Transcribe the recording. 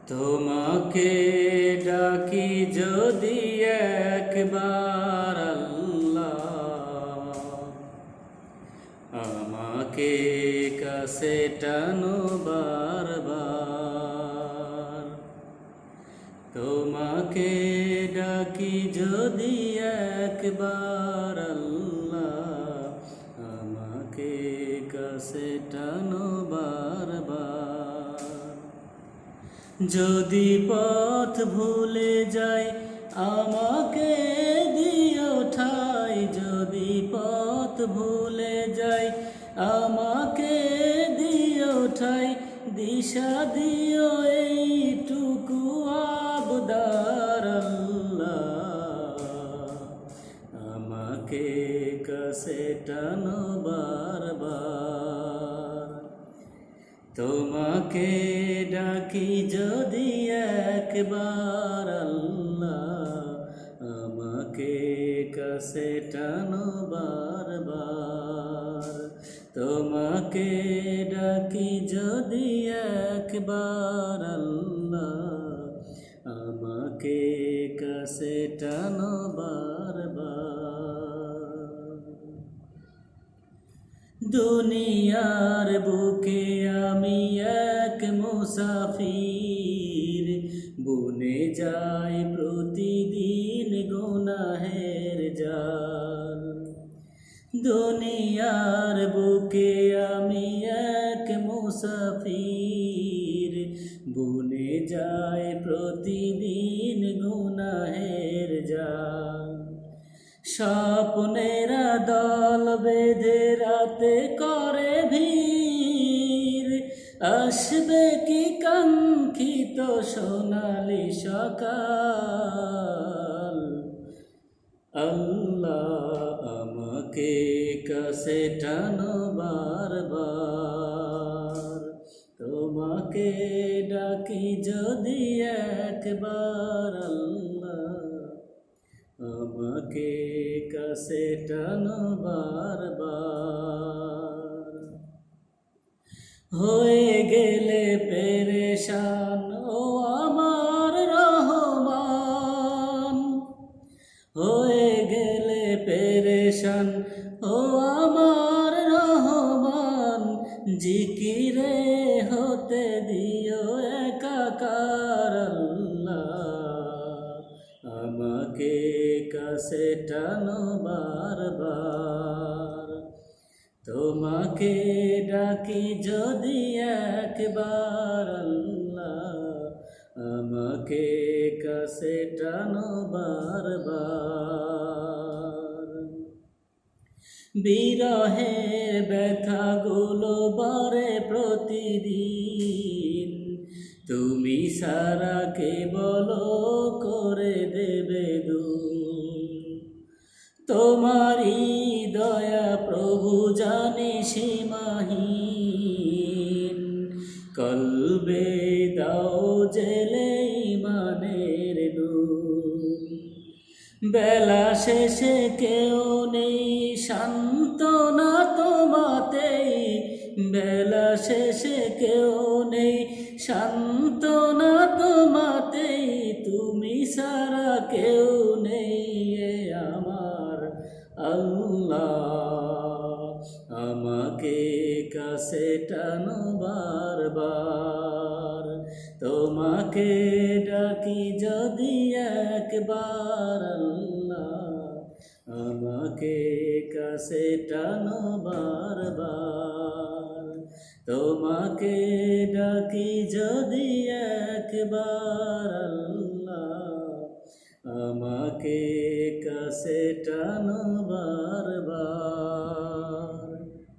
তোমাকে ডাকি যদি একবার আল্লাহ, আমাকে কাছে টানো বারবার। তোমাকে ডাকি যদি একবার আল্লাহ, আমাকে কাছে টানো বারবার। যদি পথ ভুলে যাই আমাকে দিও ঠাই, যদি পথ ভুলে যাই আমাকে দিও ঠাই, দিশা দিও এইটুকু আবদার আল্লাহ, আমাকে কাছে টানো বারবার। তোমাকে ডাকি যদি একবার আল্লাহ, আমাকে কাছে টানো বারবার। তোমাকে ডাকি যদি একবার আল্লাহ, আমাকে কাছে টানো বারবার। দুনিয়ার বুকে আমি এক মুসাফির, বনে যাই প্রতিদিন গুনাহের জাল। দুনিয়ার বুকে আমি এক মুসাফির, বনে যাই প্রতিদিন গুনাহের জাল। স্বপ্নেরা দল বেঁধে রাতে করে ভিড়, আসবে কি কাঙ্ক্ষিত সোনালি সকাল। আল্লাহ, আমাকে কাছে টানো বারবার। তোমাকে ডাকি যদি একবার আল্লাহ, আমাকে কাছে টানো বারবার। হয়ে গেলে পেরেশান ও আমার রহমান, হয়ে গেলে পেরেশান ও আমার রহমান, জিকিরে হতে দিও একাকার আল্লাহ, আমাকে কাছে টানো বারবার। তোমাকে ডাকি যদি একবার আল্লাহ, আমাকে কাছে টানো বারবার। বিরহের ব্যথাগুলো বারে প্রতিদিন, তুমি সারা কে বলো করে দেবে দূর। তোমারই দয়া প্রভু জানি সীমাহীন, কলবে দাও জেলে ইমানের নূর। বেলা শেষে কেউ নেই সান্ত্বনা তোমাতেই, বেলা শেষে কেউ নেই সান্ত্বনা তোমাতেই, তুমি সারা কেউ নেই এ আমার আল্লাহ, আমাকে কাছে টানো বারবার। তোমাকে ডাকি যদি একবার আল্লাহ, আমাকে কাছে টানো বারবার। তোমাকে ডাকি যদি একবার আল্লাহ, আমাকে কাছে টানো বারবার।